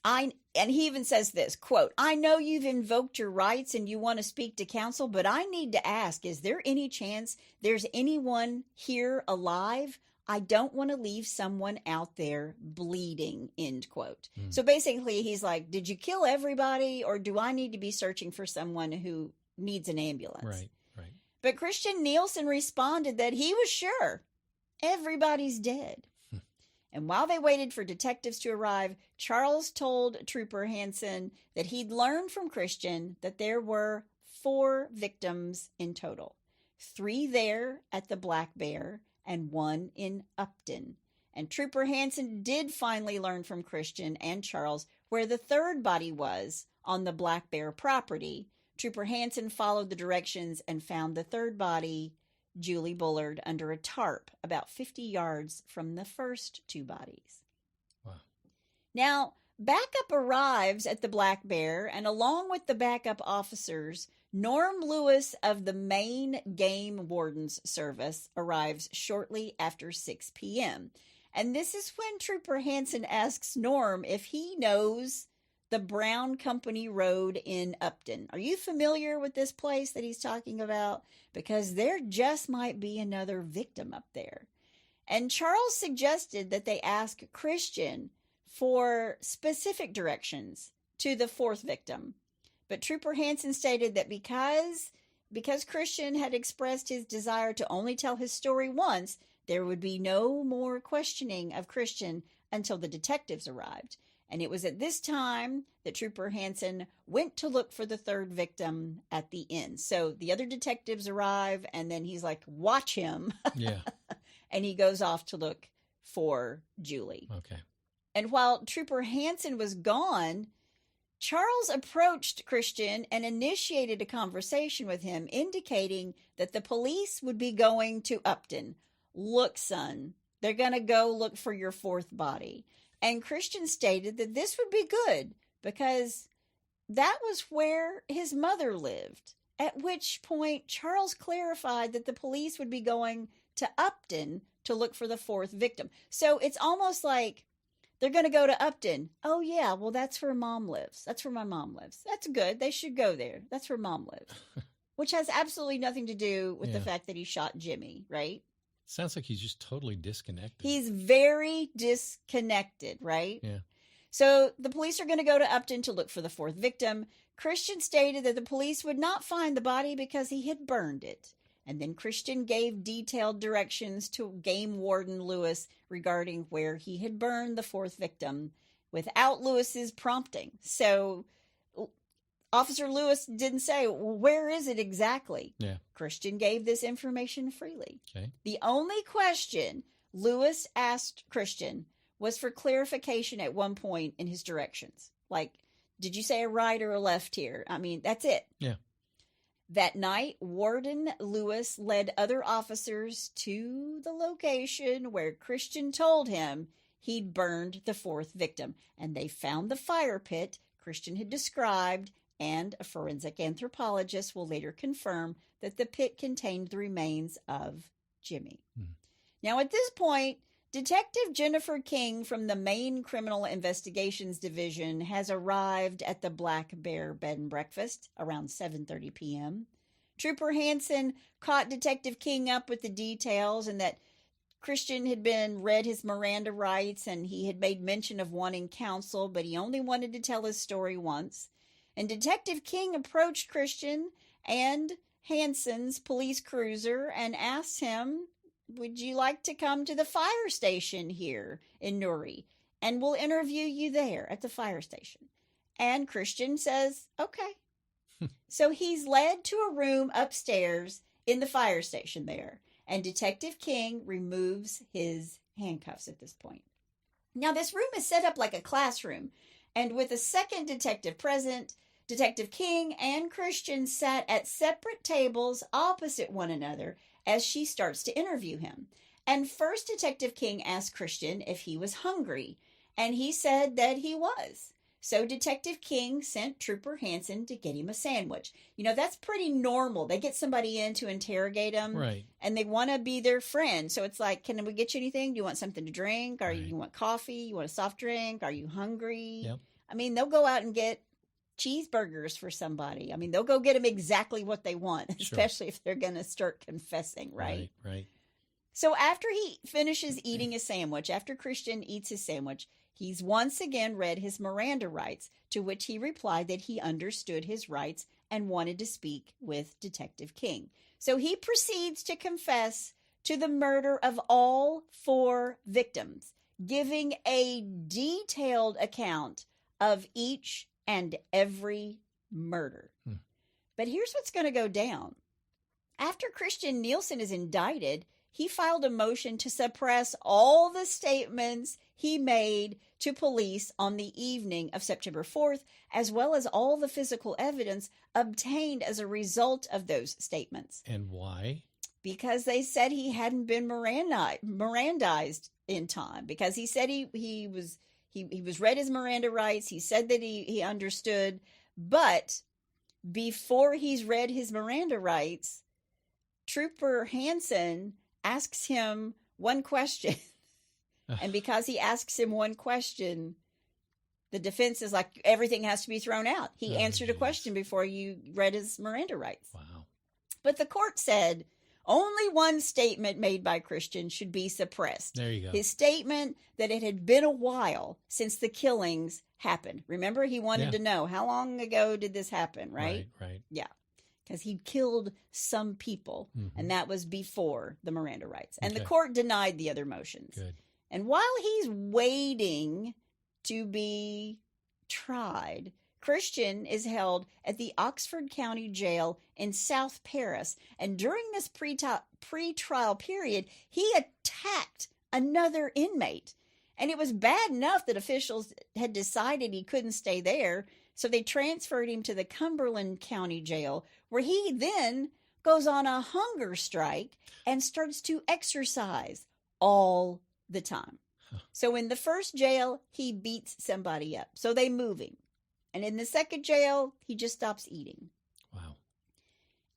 and he even says this, quote, I know you've invoked your rights and you want to speak to counsel, but I need to ask, is there any chance there's anyone here alive? I don't want to leave someone out there bleeding, end quote. So basically he's like, did you kill everybody or do I need to be searching for someone who needs an ambulance? Right. But Christian Nielsen responded that he was sure everybody's dead. And while they waited for detectives to arrive, Charles told Trooper Hansen that he'd learned from Christian that there were 4 victims in total. 3 there at the Black Bear and 1 in Upton. And Trooper Hansen did finally learn from Christian and Charles where the 3rd body was on the Black Bear property. Trooper Hansen followed the directions and found the 3rd body, Julie Bullard, under a tarp about 50 yards from the first 2 bodies. Wow. Now, backup arrives at the Black Bear, and along with the backup officers, Norm Lewis of the Maine Game Wardens Service arrives shortly after 6 p.m. And this is when Trooper Hansen asks Norm if he knows the Brown Company Road in Upton. Are you familiar with this place that he's talking about? Because there just might be another victim up there. And Charles suggested that they ask Christian for specific directions to the 4th victim. But Trooper Hansen stated that because Christian had expressed his desire to only tell his story once, there would be no more questioning of Christian until the detectives arrived. And it was at this time that Trooper Hansen went to look for the 3rd victim at the inn. So the other detectives arrive, and then he's like, watch him. Yeah. And he goes off to look for Julie. Okay. And while Trooper Hansen was gone, Charles approached Christian and initiated a conversation with him, indicating that the police would be going to Upton. Look, son, they're going to go look for your 4th body. And Christian stated that this would be good because that was where his mother lived. At which point, Charles clarified that the police would be going to Upton to look for the 4th victim. So it's almost like They're going to go to Upton. Oh, yeah, well, that's where Mom lives. That's where my mom lives. That's good. They should go there. That's where Mom lives. Which has absolutely nothing to do with the fact that he shot Jimmy, right? Sounds like he's just totally disconnected. He's very disconnected, right? Yeah. So the police are going to go to Upton to look for the fourth victim. Christian stated that the police would not find the body because he had burned it. And then Christian gave detailed directions to Game Warden Lewis regarding where he had burned the fourth victim without Lewis's prompting. So Officer Lewis didn't say, well, where is it exactly? Yeah. Christian gave this information freely. Okay. The only question Lewis asked Christian was for clarification at one point in his directions. Like, did you say a right or a left here? I mean, that's it. Yeah. That night, Warden Lewis led other officers to the location where Christian told him he'd burned the fourth victim. And they found the fire pit Christian had described, and a forensic anthropologist will later confirm that the pit contained the remains of Jimmy. Now, at this point, Detective Jennifer King from the Maine Criminal Investigations Division has arrived at the Black Bear Bed and Breakfast around 7:30 p.m. Trooper Hansen caught Detective King up with the details and that Christian had been read his Miranda rights and he had made mention of wanting counsel, but he only wanted to tell his story once. And Detective King approached Christian and Hansen's police cruiser and asked him, would you like to come to the fire station here in Newry? And we'll interview you there at the fire station. And Christian says, okay. So he's led to a room upstairs in the fire station there. And Detective King removes his handcuffs at this point. Now, this room is set up like a classroom. And with a second detective present, Detective King and Christian sat at separate tables opposite one another as she starts to interview him. And first, Detective King asked Christian if he was hungry, and he said that he was. So Detective King sent Trooper Hansen to get him a sandwich. You know, that's pretty normal. They get somebody in to interrogate them, right, and they want to be their friend. So it's like, can we get you anything? Do you want something to drink? Or right. You want coffee? You want a soft drink? Are you hungry? Yep. I mean, they'll go out and get cheeseburgers for somebody. I mean, they'll go get them exactly what they want, especially if they're going to start confessing, right? Right. So after he finishes eating his sandwich, after Christian eats his sandwich, he's once again read his Miranda rights, to which he replied that he understood his rights and wanted to speak with Detective King. So he proceeds to confess to the murder of all four victims, giving a detailed account of each and every murder. But here's what's going to go down. After Christian Nielsen is indicted, he filed a motion to suppress all the statements he made to police on the evening of September 4th, as well as all the physical evidence obtained as a result of those statements. And why? Because they said he hadn't been Mirandized in time, because he said he was read his Miranda rights. He said that he understood, but before he's read his Miranda rights, Trooper Hansen asks him one question. And because he asks him one question, the defense is like, everything has to be thrown out. He answered a question before you read his Miranda rights. Wow. But the court said only one statement made by Christian should be suppressed. There you go. His statement that it had been a while since the killings happened. Remember, he wanted to know, how long ago did this happen, right? Right. Yeah. Because he killed some people, and that was before the Miranda rights. And the court denied the other motions. Good. And while he's waiting to be tried, Christian is held at the Oxford County Jail in South Paris. And during this pre-trial period, he attacked another inmate. And it was bad enough that officials had decided he couldn't stay there. So they transferred him to the Cumberland County Jail, where he then goes on a hunger strike and starts to exercise all the time. So in the first jail, he beats somebody up. So they move him. And in the second jail, he just stops eating. Wow.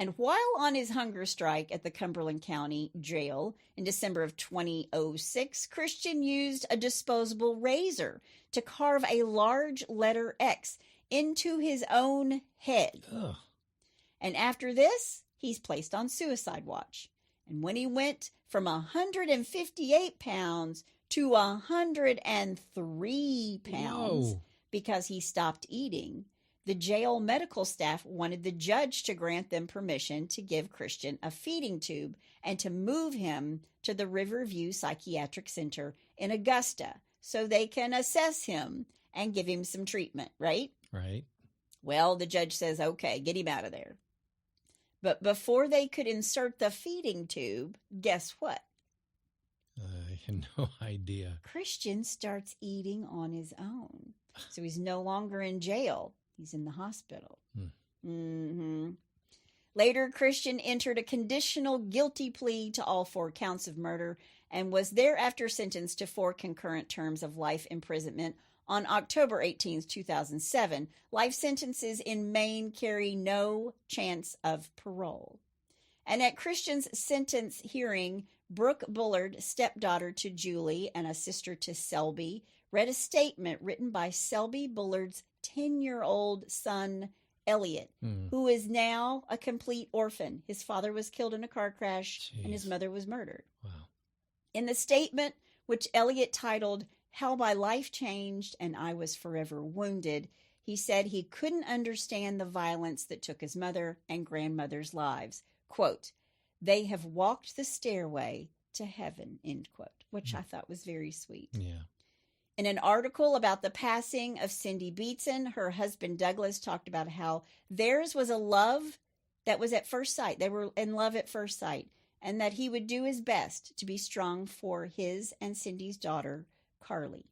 And while on his hunger strike at the Cumberland County Jail in December of 2006, Christian used a disposable razor to carve a large letter X into his own head. Ugh. And after this, he's placed on suicide watch. And when he went from 158 pounds to 103 pounds Whoa. because he stopped eating, the jail medical staff wanted the judge to grant them permission to give Christian a feeding tube and to move him to the Riverview Psychiatric Center in Augusta so they can assess him and give him some treatment, right? Right. Well, the judge says, okay, get him out of there. But before they could insert the feeding tube, guess what? I have no idea. Christian starts eating on his own. So he's no longer in jail. He's in the hospital. Later, Christian entered a conditional guilty plea to all 4 counts of murder and was thereafter sentenced to 4 concurrent terms of life imprisonment on October 18, 2007. Life sentences in Maine carry no chance of parole. And at Christian's sentence hearing, Brooke Bullard, stepdaughter to Julie and a sister to Selby, read a statement written by Selby Bullard's 10-year-old son, Elliot, who is now a complete orphan. His father was killed in a car crash and his mother was murdered. Wow. In the statement, which Elliot titled, "How My Life Changed and I Was Forever Wounded," he said he couldn't understand the violence that took his mother and grandmother's lives. Quote, "They have walked the stairway to heaven," end quote, which I thought was very sweet. Yeah. In an article about the passing of Cindy Beatson, her husband Douglas talked about how theirs was a love that was at first sight. They were in love at first sight, and that he would do his best to be strong for his and Cindy's daughter, Carly.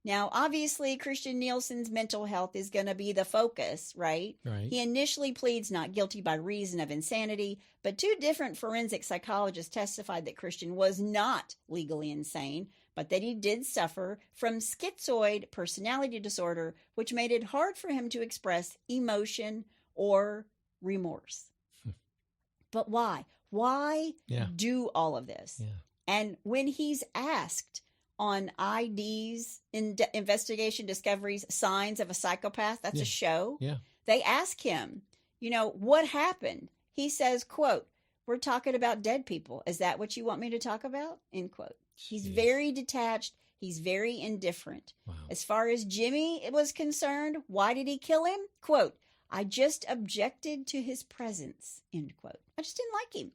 Now, obviously, Christian Nielsen's mental health is going to be the focus, right? Right. He initially pleads not guilty by reason of insanity, but 2 different forensic psychologists testified that Christian was not legally insane, but that he did suffer from schizoid personality disorder, which made it hard for him to express emotion or remorse. But why? Why do all of this? Yeah. And when he's asked on ID's investigation discoveries, signs of a psychopath, that's a show. Yeah. They ask him, what happened? He says, quote, "We're talking about dead people. Is that what you want me to talk about?" End quote. He's very detached. He's very indifferent. Wow. As far as Jimmy was concerned, why did he kill him? Quote, "I just objected to his presence," end quote. I just didn't like him,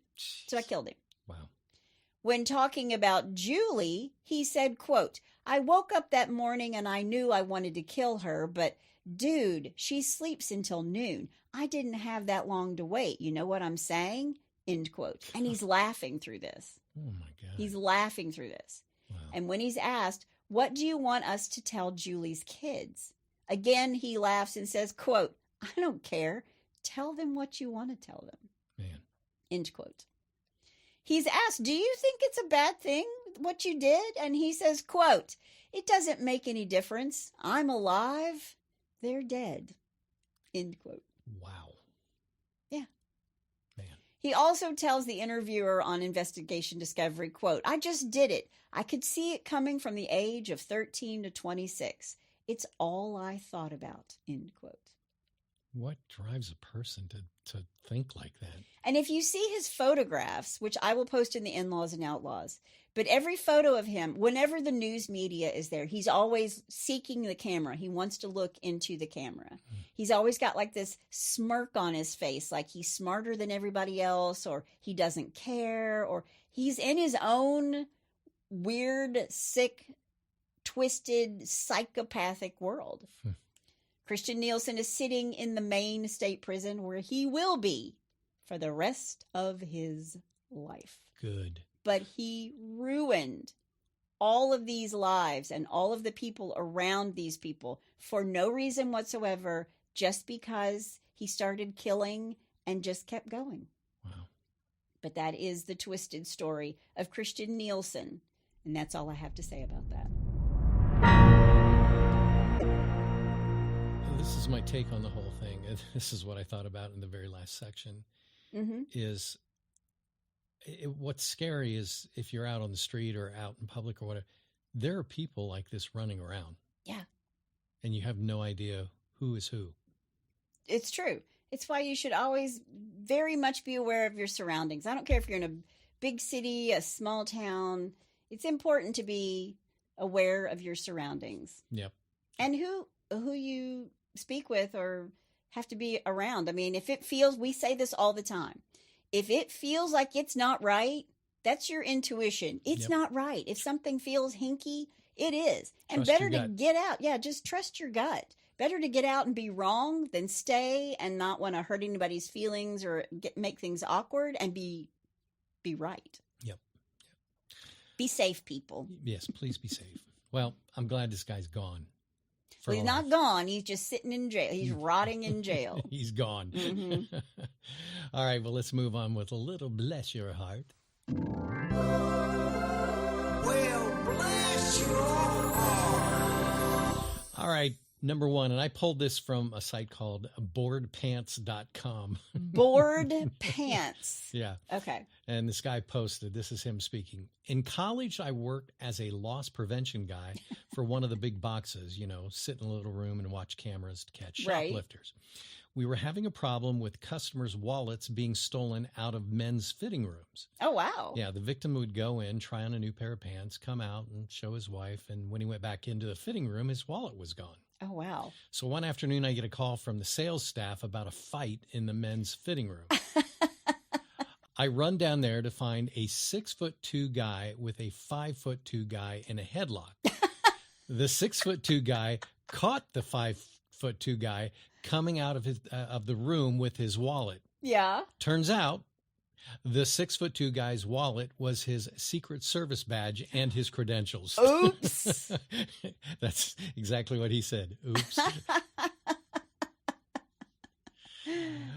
so I killed him. Wow. When talking about Julie, he said, quote, "I woke up that morning and I knew I wanted to kill her, but dude, she sleeps until noon. I didn't have that long to wait. You know what I'm saying?" End quote. And he's laughing through this. Oh, my God. He's laughing through this. Wow. And when he's asked, "What do you want us to tell Julie's kids?" Again, he laughs and says, quote, "I don't care. Tell them what you want to tell them." Man. End quote. He's asked, "Do you think it's a bad thing, what you did?" And he says, quote, "It doesn't make any difference. I'm alive. They're dead." End quote. Wow. Yeah. Man. He also tells the interviewer on Investigation Discovery, quote, "I just did it. I could see it coming from the age of 13 to 26. It's all I thought about," end quote. What drives a person to think like that? And if you see his photographs, which I will post in the In-Laws and Outlaws, but every photo of him, whenever the news media is there, he's always seeking the camera. He wants to look into the camera. He's always got like this smirk on his face, like he's smarter than everybody else, or he doesn't care, or he's in his own weird, sick, twisted, psychopathic world. Christian Nielsen is sitting in the Maine State Prison, where he will be for the rest of his life. Good. But he ruined all of these lives and all of the people around these people for no reason whatsoever, just because he started killing and just kept going. Wow. But that is the twisted story of Christian Nielsen, and that's all I have to say about that. This is my take on the whole thing. This is what I thought about in the very last section. is what's scary is if you're out on the street or out in public or whatever, there are people like this running around. Yeah. And you have no idea who is who. It's true. It's why you should always very much be aware of your surroundings. I don't care if you're in a big city, a small town. It's important to be aware of your surroundings. Yep. And who you speak with or have to be around. I mean, if it feels, we say this all the time, if it feels like it's not right, that's your intuition. It's not right. If something feels hinky, it is. And Trust better your to gut. get out. Yeah, just trust your gut. Better to get out and be wrong than stay and not want to hurt anybody's feelings or make things awkward and be right. Yep. Be safe, people. Yes, please be safe. Well, I'm glad this guy's gone. Well, he's not gone. He's just sitting in jail. He's rotting in jail. He's gone. Mm-hmm. All right, well, let's move on with a little bless your heart. Well, bless your heart. All right, number one, and I pulled this from a site called boardpants.com. Board pants. Yeah. Okay. And this guy posted, this is him speaking. In college, I worked as a loss prevention guy for one of the big boxes, sit in a little room and watch cameras to catch shoplifters. We were having a problem with customers' wallets being stolen out of men's fitting rooms. Oh, wow. Yeah, the victim would go in, try on a new pair of pants, come out and show his wife. And when he went back into the fitting room, his wallet was gone. Oh, wow. So one afternoon, I get a call from the sales staff about a fight in the men's fitting room. I run down there to find a 6'2" guy with a 5'2" guy in a headlock. The 6'2" guy caught the 5'2" guy coming out of the room with his wallet. Yeah. Turns out the 6'2" guy's wallet was his Secret Service badge and his credentials. Oops. That's exactly what he said. Oops.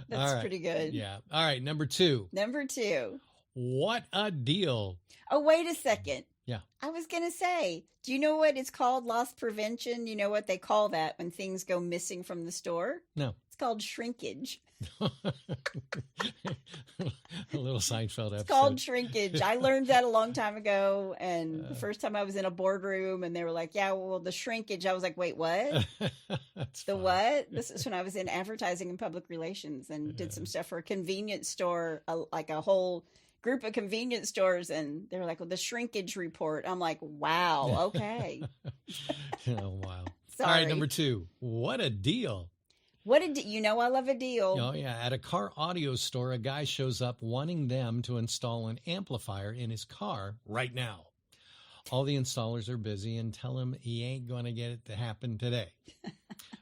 That's right. pretty good. Yeah. All right. Number two. Number two. What a deal. Oh, wait a second. Yeah. I was going to say, do you know what it's called? Loss prevention. You know what they call that when things go missing from the store? No. It's called shrinkage. A little Seinfeld episode. It's called shrinkage. I learned that a long time ago. And the first time I was in a boardroom and they were like, yeah, well, the shrinkage. I was like, wait, what? That's The fun. what? This is when I was in advertising and public relations and did some stuff for a convenience store, like a whole group of convenience stores. And they were like, well, the shrinkage report. I'm like, wow, okay. Oh, wow. Sorry. All right. Number two. What a deal. What did I love a deal. Oh, yeah. At a car audio store, a guy shows up wanting them to install an amplifier in his car right now. All the installers are busy and tell him he ain't going to get it to happen today.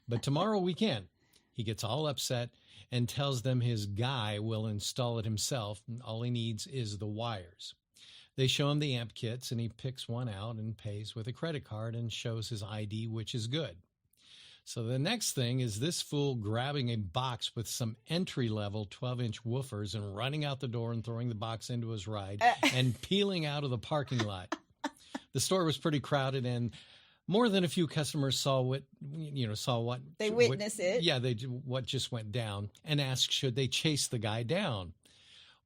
But tomorrow we can. He gets all upset and tells them his guy will install it himself. And all he needs is the wires. They show him the amp kits and he picks one out and pays with a credit card and shows his ID, which is good. So the next thing is this fool grabbing a box with some entry-level 12-inch woofers and running out the door and throwing the box into his ride and peeling out of the parking lot. The store was pretty crowded and more than a few customers saw what They witness it. Yeah, what just went down and asked should they chase the guy down.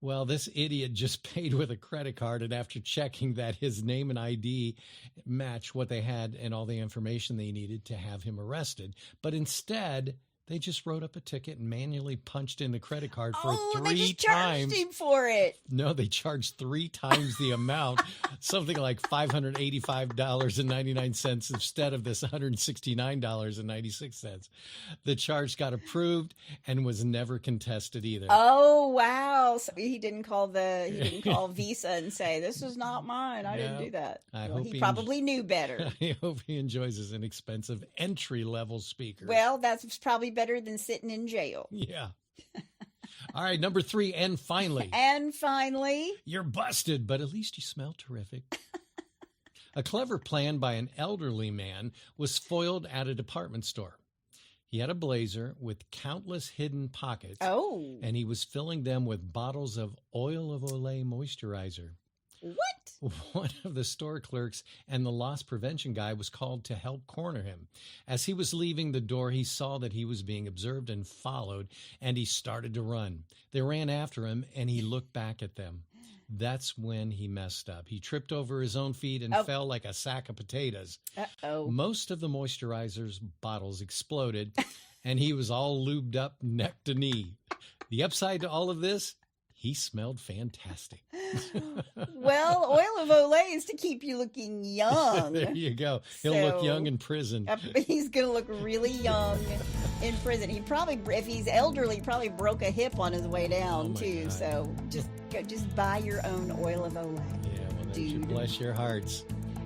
Well, this idiot just paid with a credit card, and after checking that his name and ID match what they had and all the information they needed to have him arrested, but instead they just wrote up a ticket and manually punched in the credit card for they 3 just times. charged him for it. No, they charged 3 times the amount, something like $585.99 instead of this $169.96. The charge got approved and was never contested either. Oh, wow. So he didn't call Visa and say, this is not mine. I didn't Yeah. do that. I Well, hope he he probably knew better. I hope he enjoys his inexpensive entry-level speaker. Well, that's probably better than sitting in jail. Yeah. All right, number 3, and finally. And finally, You're busted, but at least you smell terrific. A clever plan by an elderly man was foiled at a department store. He had a blazer with countless hidden pockets, oh, and he was filling them with bottles of oil of Olay moisturizer. What? One of the store clerks and the loss prevention guy was called to help corner him. As he was leaving the door, he saw that he was being observed and followed, and he started to run. They ran after him, and he looked back at them. That's when he messed up. He tripped over his own feet and fell like a sack of potatoes. Uh-oh. Most of the moisturizer's bottles exploded, and he was all lubed up neck to knee. The upside to all of this, he smelled fantastic. Well, oil of Olay is to keep you looking young. There you go. He'll look young in prison. He's going to look really young in prison. He probably, if he's elderly, probably broke a hip on his way down, too. God. So just buy your own oil of Olay. Yeah, well, that should bless your hearts.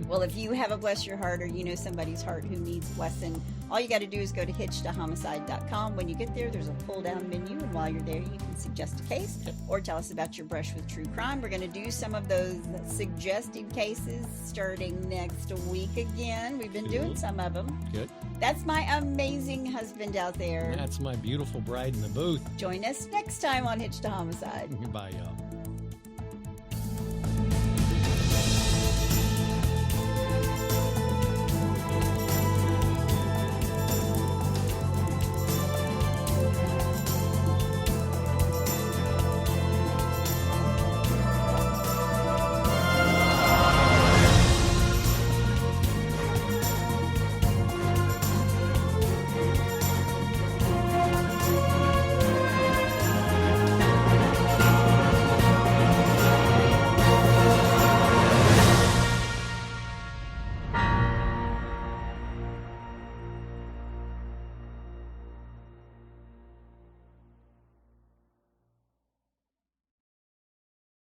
Well, if you have a bless your heart or you know somebody's heart who needs blessing, all you got to do is go to hitchedhomicide.com. When you get there, there's a pull-down menu, and while you're there, you can suggest a case or tell us about your brush with true crime. We're going to do some of those suggested cases starting next week again. We've been doing some of them. Good. That's my amazing husband out there. That's my beautiful bride in the booth. Join us next time on Hitched to Homicide. Bye, y'all.